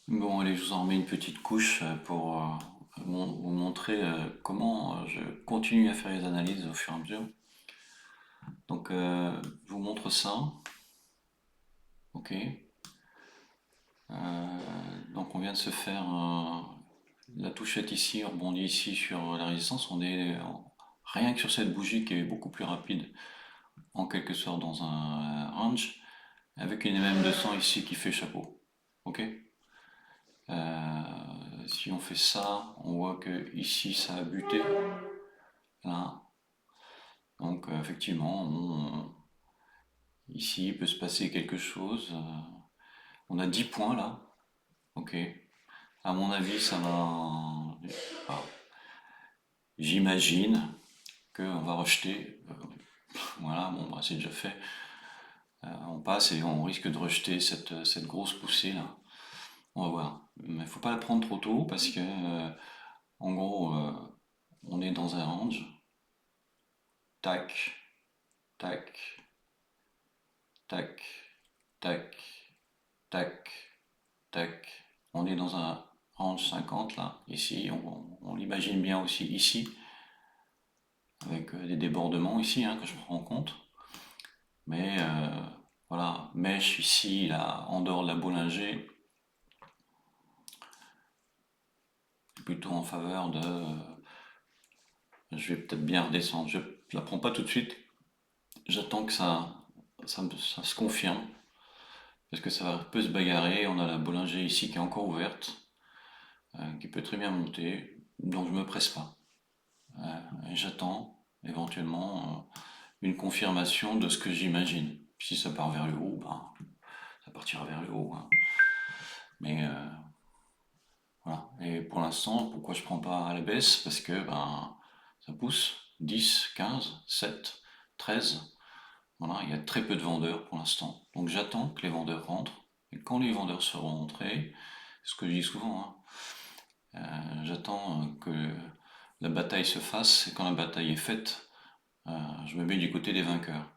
Bon, allez, je vous en remets une petite couche pour vous montrer comment je continue à faire les analyses au fur et à mesure. Donc, je vous montre ça. Ok. Donc, on vient de se faire la touchette ici, on rebondit ici sur la résistance. On est rien que sur cette bougie qui est beaucoup plus rapide, en quelque sorte dans un range, avec une MM200 ici qui fait chapeau. Ok. Si on fait ça, on voit que ici ça a buté. Là. Donc effectivement, ici il peut se passer quelque chose. On a 10 points là. Ok. À mon avis, ça va. Enfin, j'imagine qu'on va rejeter. Voilà, bon, bah, c'est déjà fait. On passe et on risque de rejeter cette grosse poussée là. On va voir. Mais il faut pas la prendre trop tôt parce que, en gros, on est dans un range. Tac, tac, tac, tac, tac, tac. On est dans un range 50 là, ici, on l'imagine bien aussi ici, avec des débordements ici hein, que je prends en compte. Mais voilà, mèche ici, là, en dehors de la Bollinger, plutôt en faveur de. Je vais peut-être bien redescendre. Je ne la prends pas tout de suite. J'attends que ça se confirme. Parce que ça peut se bagarrer. On a la Bollinger ici qui est encore ouverte, qui peut très bien monter. Donc je ne me presse pas. Et j'attends éventuellement une confirmation de ce que j'imagine. Si ça part vers le haut, ben, ça partira vers le haut, hein. Mais voilà. Et pour l'instant, pourquoi je prends pas à la baisse? Parce que ben, ça pousse 10, 15, 7, 13. Voilà, il y a très peu de vendeurs pour l'instant. Donc j'attends que les vendeurs rentrent. Et quand les vendeurs seront rentrés, ce que je dis souvent, hein, j'attends que la bataille se fasse. Et quand la bataille est faite, je me mets du côté des vainqueurs.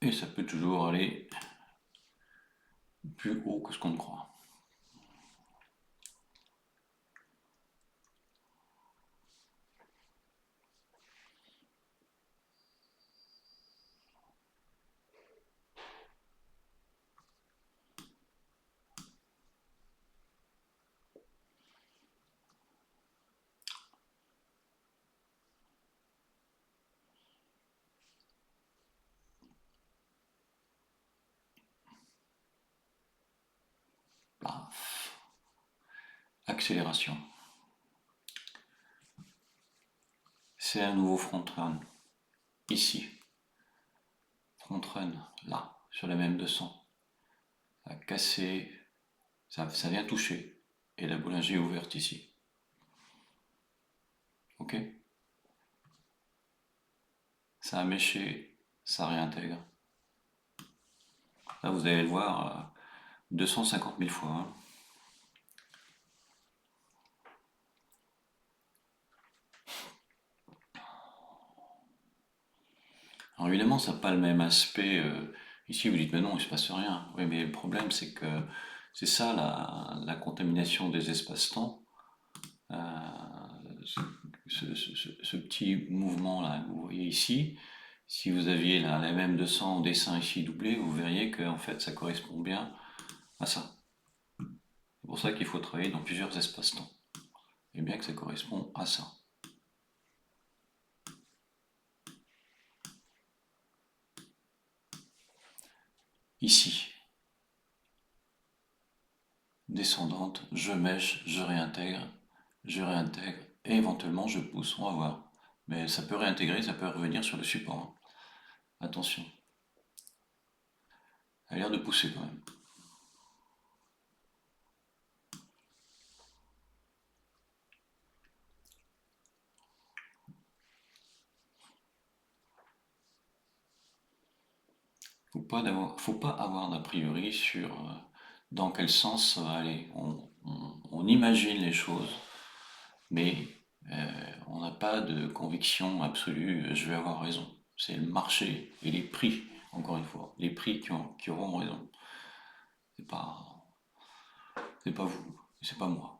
Et ça peut toujours aller plus haut que ce qu'on ne croit. Paf. Accélération. C'est un nouveau front run. Ici. Front run. Là. Sur la même 200. Ça a cassé. Ça vient toucher. Et la Bollinger est ouverte ici. Ok. Ça a méché. Ça réintègre. Là, vous allez le voir 250 000 fois, hein. Alors évidemment, ça n'a pas le même aspect. Ici, vous dites, mais non, il ne se passe rien. Oui, mais le problème, c'est que c'est ça la contamination des espaces-temps. Ce petit mouvement-là que vous voyez ici, si vous aviez la MM200 en dessin ici doublé, vous verriez que en fait, ça correspond bien à ça. C'est pour ça qu'il faut travailler dans plusieurs espaces-temps. Et bien que ça correspond à ça. Ici, descendante, je mèche, je réintègre, et éventuellement je pousse, on va voir. Mais ça peut réintégrer, ça peut revenir sur le support, hein. Attention, elle a l'air de pousser quand même. Faut pas avoir d'a priori sur dans quel sens ça va aller. On imagine les choses, mais on n'a pas de conviction absolue, je vais avoir raison. C'est le marché et les prix, encore une fois, les prix qui auront raison. C'est pas, c'est pas vous, c'est pas moi.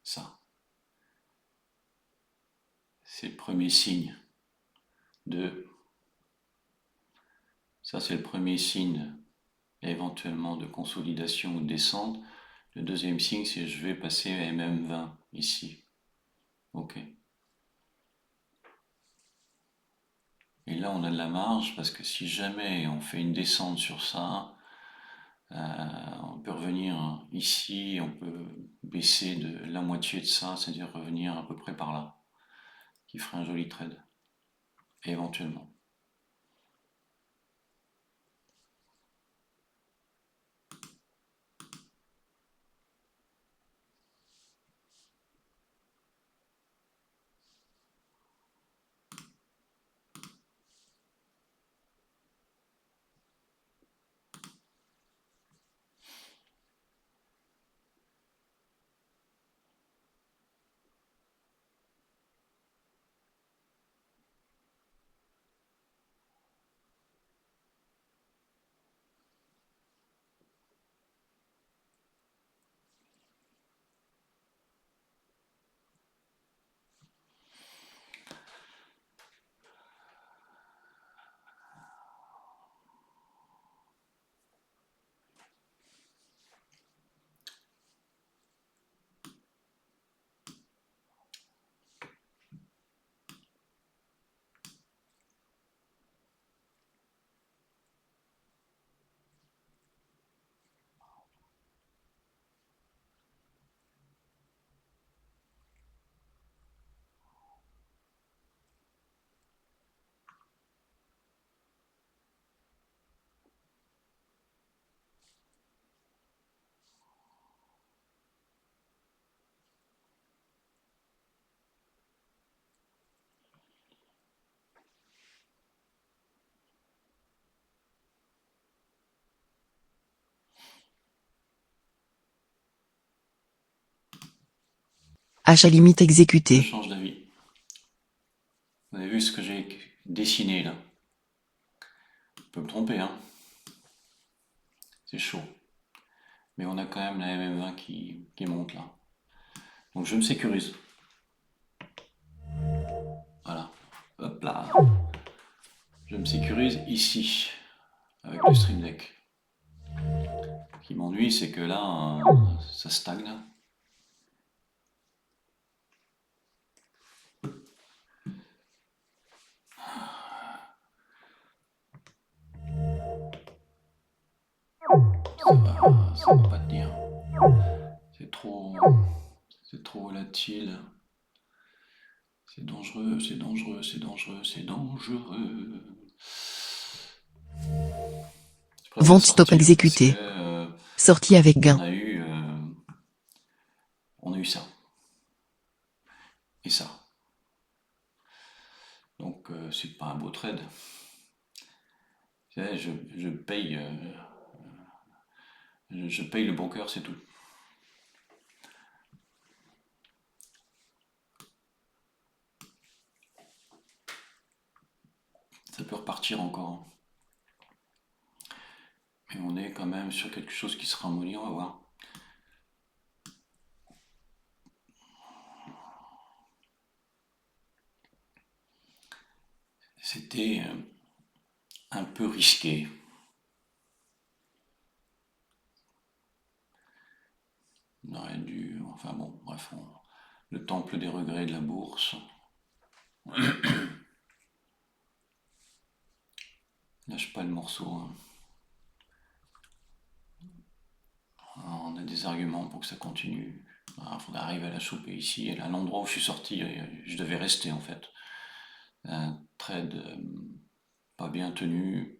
Ça, c'est le premier signe de. Ça, c'est le premier signe éventuellement de consolidation ou de descente. Le deuxième signe, c'est je vais passer à MM20 ici. Ok. Et là, on a de la marge parce que si jamais on fait une descente sur ça, on peut revenir ici, on peut baisser de la moitié de ça, c'est-à-dire revenir à peu près par là, qui ferait un joli trade, éventuellement. Achat limite Je exécuté. change d'avis. Vous avez vu ce que j'ai dessiné là? Je peux me tromper, hein? C'est chaud. Mais on a quand même la MM20 qui monte là. Donc je me sécurise. Voilà. Hop là. Je me sécurise ici avec le Stream Deck. Ce qui m'ennuie, c'est que là, ça stagne. Ça va pas tenir. C'est trop, c'est trop volatile. C'est dangereux, c'est dangereux, c'est dangereux, c'est dangereux. Je préfère Vente stop sortir parce que exécuté. Sortie avec on gain. a eu, on a eu ça et ça. Donc c'est pas un beau trade. Je paye, je paye le broker, c'est tout. Ça peut repartir encore. Mais on est quand même sur quelque chose qui sera ramolli, on va voir. C'était un peu risqué. On aurait dû. Enfin bon, bref, le temple des regrets de la bourse. Lâche pas le morceau, hein. On a des arguments pour que ça continue. Il faudrait arriver à la choper ici. Et à l'endroit où je suis sorti, je devais rester en fait. Un trade pas bien tenu.